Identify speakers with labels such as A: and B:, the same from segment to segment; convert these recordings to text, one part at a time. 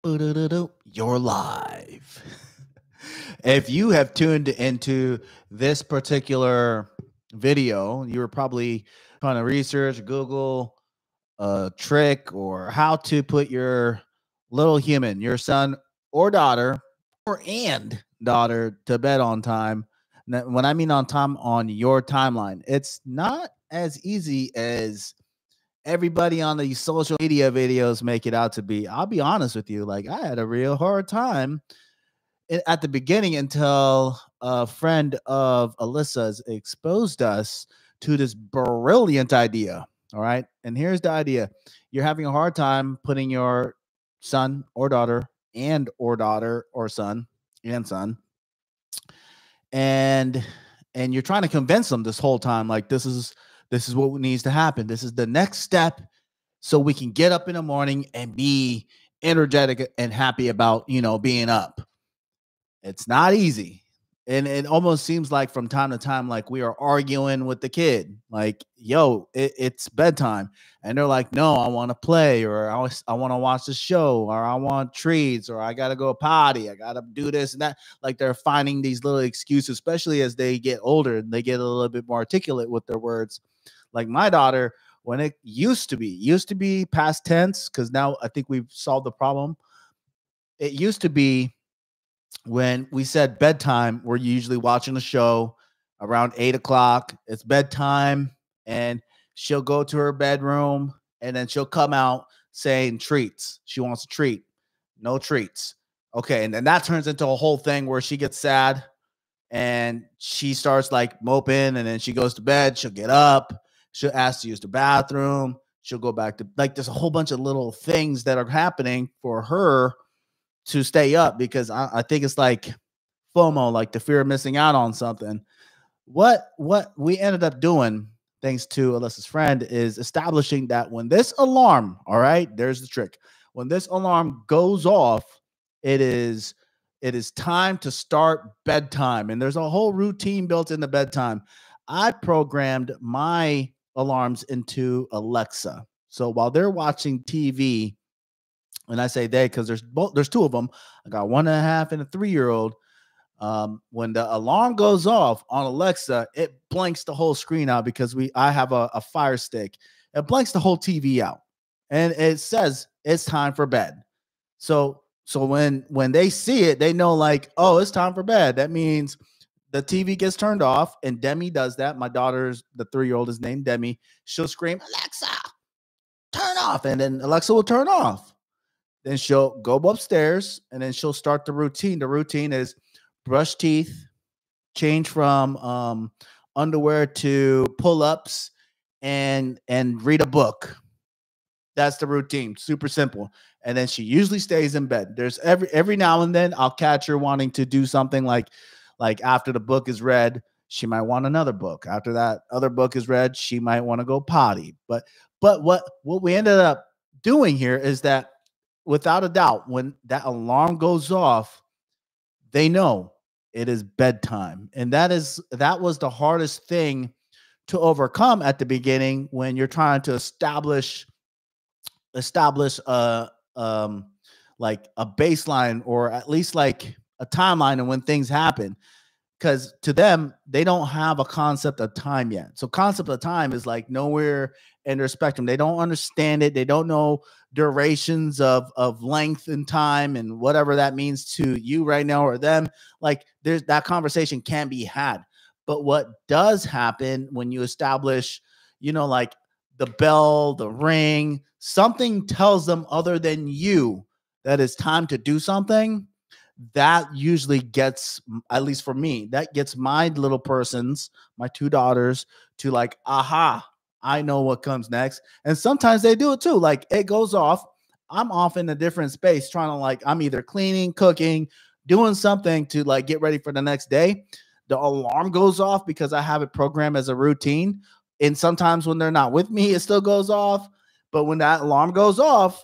A: You're live. If you have tuned into this particular video, you were probably trying to research, Google a trick or how to put your little human, your son or daughter, or to bed on time. When I mean on time, on your timeline, it's not as easy as everybody on the social media videos make it out to be. I'll be honest with you, like I had a real hard time at the beginning until a friend of Alyssa's exposed us to this brilliant idea. All right. And here's the idea. You're having a hard time putting your son or daughter or son and son and and you're trying to convince them this whole time like this is what needs to happen. This is the next step so we can get up in the morning and be energetic and happy about, being up. It's not easy. And it almost seems like from time to time, like we are arguing with the kid, like, yo, it's bedtime. And they're like, no, I want to play, or I want to watch the show, or I want treats, or I got to go potty. I got to do this and that. Like they're finding these little excuses, especially as they get older and they get a little bit more articulate with their words. Like my daughter, when it used to be past tense, because now I think we've solved the problem. It used to be when we said bedtime, we're usually watching a show around 8 o'clock. It's bedtime, and she'll go to her bedroom, and then she'll come out saying treats. She wants a treat. No treats. Okay, and then that turns into a whole thing where she gets sad and she starts like moping, and then she goes to bed. She'll get up. She'll ask to use the bathroom. She'll go back to like there's a whole bunch of little things that are happening for her to stay up because I think it's like FOMO, like the fear of missing out on something. What we ended up doing, thanks to Alyssa's friend, is establishing that when this alarm, all right, there's the trick. When this alarm goes off, it is time to start bedtime. And there's a whole routine built into bedtime. I programmed my alarms into Alexa. So while they're watching TV, and I say they because there's two of them. I got 1.5 and a 3-year-old. When the alarm goes off on Alexa, it blanks the whole screen out because I have a Fire Stick. It blanks the whole TV out, and it says it's time for bed. So when they see it, they know like, oh, it's time for bed. That means the TV gets turned off, and Demi does that. My daughter's the 3-year-old is named Demi. She'll scream, Alexa, turn off, and then Alexa will turn off. Then she'll go upstairs, and then she'll start the routine. The routine is brush teeth, change from underwear to pull-ups, and read a book. That's the routine. Super simple. And then she usually stays in bed. There's every now and then I'll catch her wanting to do something like after the book is read, she might want another book. After that other book is read, she might want to go potty. But what we ended up doing here is that without a doubt, when that alarm goes off, they know it is bedtime. And that was the hardest thing to overcome at the beginning when you're trying to establish like a baseline, or at least like a timeline of when things happen. Because to them, they don't have a concept of time yet. So concept of time is like nowhere in their spectrum. They don't understand it. They don't know durations of length and time and whatever that means to you right now or them. Like there's that conversation can be had. But what does happen when you establish, like the bell, the ring, something tells them other than you that it's time to do something, that usually gets, at least for me, that gets my little persons, my 2 daughters, to like, aha, I know what comes next. And sometimes they do it too. Like it goes off. I'm off in a different space trying to like, I'm either cleaning, cooking, doing something to like get ready for the next day. The alarm goes off because I have it programmed as a routine. And sometimes when they're not with me, it still goes off. But when that alarm goes off,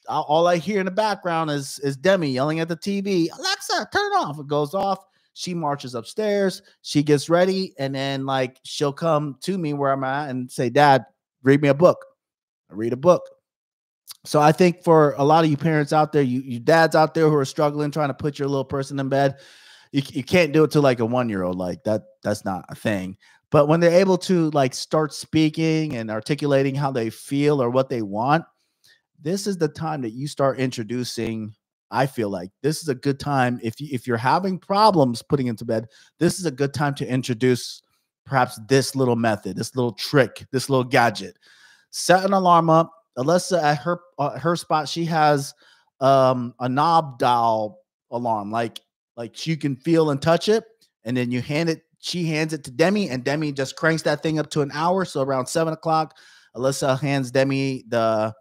A: all I hear in the background is Demi yelling at the TV, Alexa, turn it off. It goes off. She marches upstairs. She gets ready. And then like she'll come to me where I'm at and say, Dad, read me a book. I read a book. So I think for a lot of you parents out there, you dads out there who are struggling trying to put your little person in bed, you can't do it to like a 1 year old. Like that's not a thing. But when they're able to like start speaking and articulating how they feel or what they want, this is the time that you start introducing. I feel like this is a good time if you're having problems putting into bed. This is a good time to introduce perhaps this little method, this little trick, this little gadget. Set an alarm up. Alyssa at her spot, she has a knob dial alarm, like you can feel and touch it, and then you hand it. She hands it to Demi, and Demi just cranks that thing up to an hour. So around 7 o'clock, Alyssa hands Demi the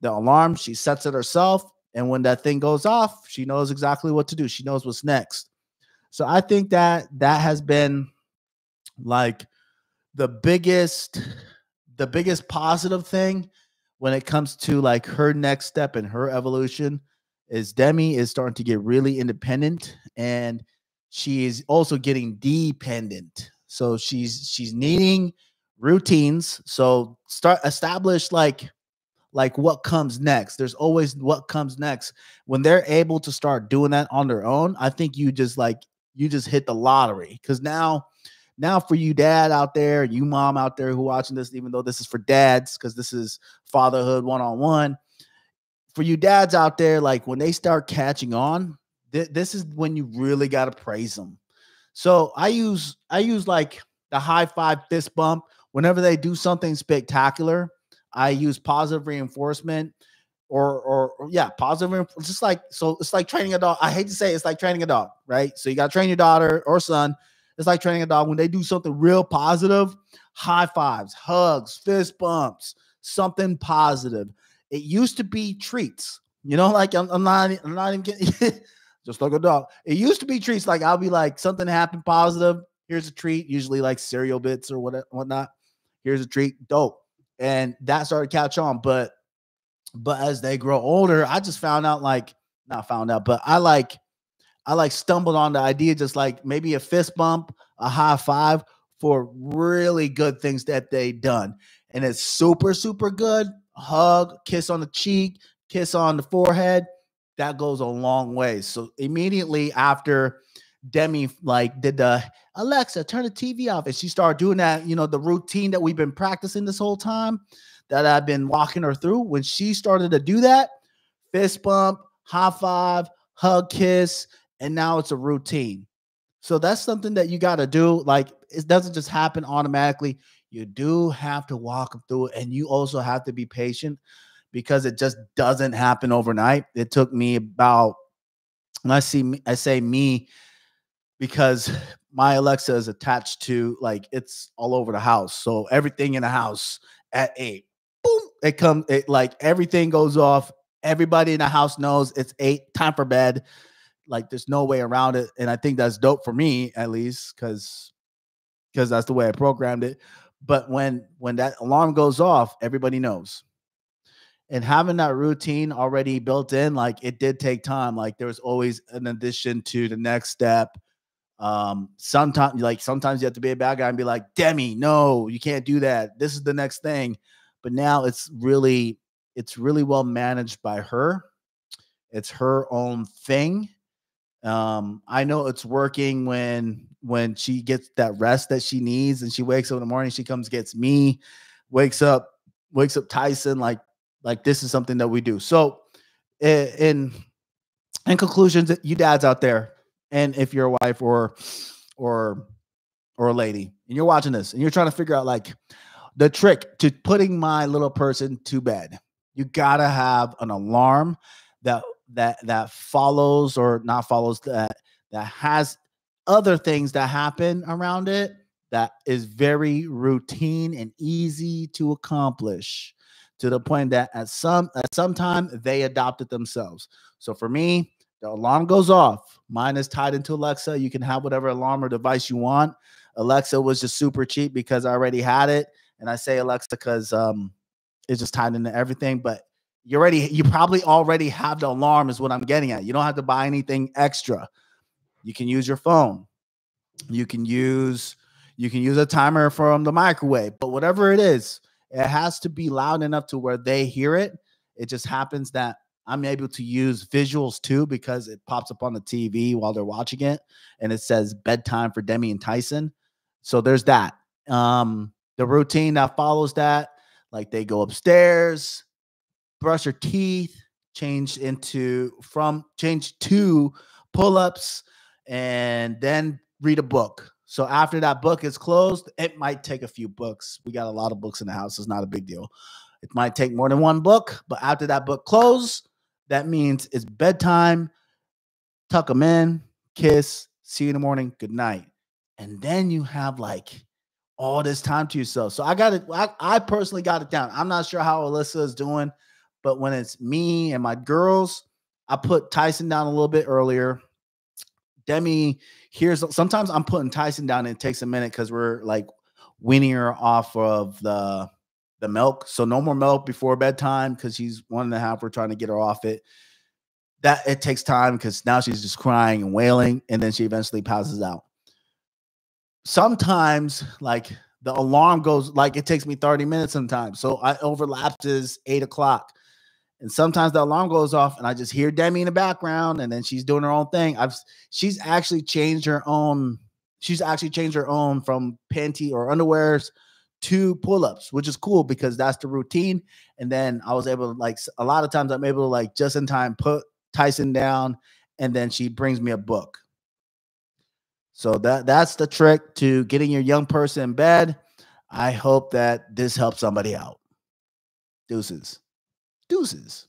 A: alarm. She sets it herself, and when that thing goes off, she knows exactly what to do. She knows what's next. So I think that has been like the biggest the biggest positive thing when it comes to like her next step in her evolution is Demi is starting to get really independent, and she is also getting dependent. So she's needing routines. So start establish like what comes next. There's always what comes next. When they're able to start doing that on their own, I think you just hit the lottery. Because now for you dad out there, you mom out there who watching this, even though this is for dads, because this is fatherhood one-on-one. For you dads out there, like when they start catching on, this is when you really got to praise them. So I use like the high five fist bump whenever they do something spectacular. I use positive reinforcement or yeah, positive. Just like so, it's like training a dog. I hate to say it's like training a dog, right? So you got to train your daughter or son. It's like training a dog when they do something real positive. High fives, hugs, fist bumps, something positive. It used to be treats, like I'm not even getting just like a dog. It used to be treats. Like I'll be like something happened positive. Here's a treat, usually like cereal bits or whatnot. Here's a treat, dope, and that started to catch on. But as they grow older, I just found out like not found out, but I stumbled on the idea just like maybe a fist bump, a high five for really good things that they done. And it's super, super good. Hug, kiss on the cheek, kiss on the forehead. That goes a long way. So immediately after Demi like did the Alexa, turn the TV off. And she started doing that, the routine that we've been practicing this whole time that I've been walking her through. When she started to do that, fist bump, high five, hug, kiss, and now it's a routine. So that's something that you got to do. Like it doesn't just happen automatically. You do have to walk them through it, and you also have to be patient because it just doesn't happen overnight. It took me about, and I say me because my Alexa is attached to like it's all over the house. So everything in the house at 8, boom, it like everything goes off. Everybody in the house knows it's 8, time for bed. Like there's no way around it. And I think that's dope for me, at least, because that's the way I programmed it. But when that alarm goes off, everybody knows. And having that routine already built in, like it did take time. Like there was always an addition to the next step. Sometimes you have to be a bad guy and be like, Demi, no, you can't do that. This is the next thing. But now it's really well managed by her. It's her own thing. I know it's working when she gets that rest that she needs and she wakes up in the morning, she comes, gets me, wakes up, Tyson, like this is something that we do. So in conclusions, you dads out there, and if you're a wife or or a lady and you're watching this and you're trying to figure out like the trick to putting my little person to bed, you gotta have an alarm that that follows or not follows that has other things that happen around it that is very routine and easy to accomplish to the point that at some time they adopt it themselves. So for me, the alarm goes off. Mine is tied into Alexa. You can have whatever alarm or device you want. Alexa was just super cheap because I already had it. And I say Alexa because it's just tied into everything. But you probably already have the alarm is what I'm getting at. You don't have to buy anything extra. You can use your phone. You can use a timer from the microwave, but whatever it is, it has to be loud enough to where they hear it It just happens that I'm able to use visuals too because it pops up on the TV while they're watching it and it says bedtime for Demi and Tyson. So there's that. The routine that follows that, like they go upstairs, brush your teeth, change to pull-ups, and then read a book. So after that book is closed, it might take a few books. We got a lot of books in the house. It's not a big deal. It might take more than one book, but after that book closes, that means it's bedtime. Tuck them in, kiss, see you in the morning, good night. And then you have like all this time to yourself. So I got it. I personally got it down. I'm not sure how Alyssa is doing, but when it's me and my girls, I put Tyson down a little bit earlier. Demi, sometimes I'm putting Tyson down and it takes a minute because we're like weaning her off of the milk. So no more milk before bedtime because she's 1.5. We're trying to get her off it. That it takes time because now she's just crying and wailing, and then she eventually passes out. Sometimes, like the alarm goes, like it takes me 30 minutes sometimes. So I overlaps is 8 o'clock. And sometimes the alarm goes off and I just hear Demi in the background and then she's doing her own thing. She's actually changed her own. She's actually changed her own from panty or underwears to pull-ups, which is cool because that's the routine. And then I was able to like a lot of times I'm able to like just in time put Tyson down and then she brings me a book. So that's the trick to getting your young person in bed. I hope that this helps somebody out. Deuces. Deuces.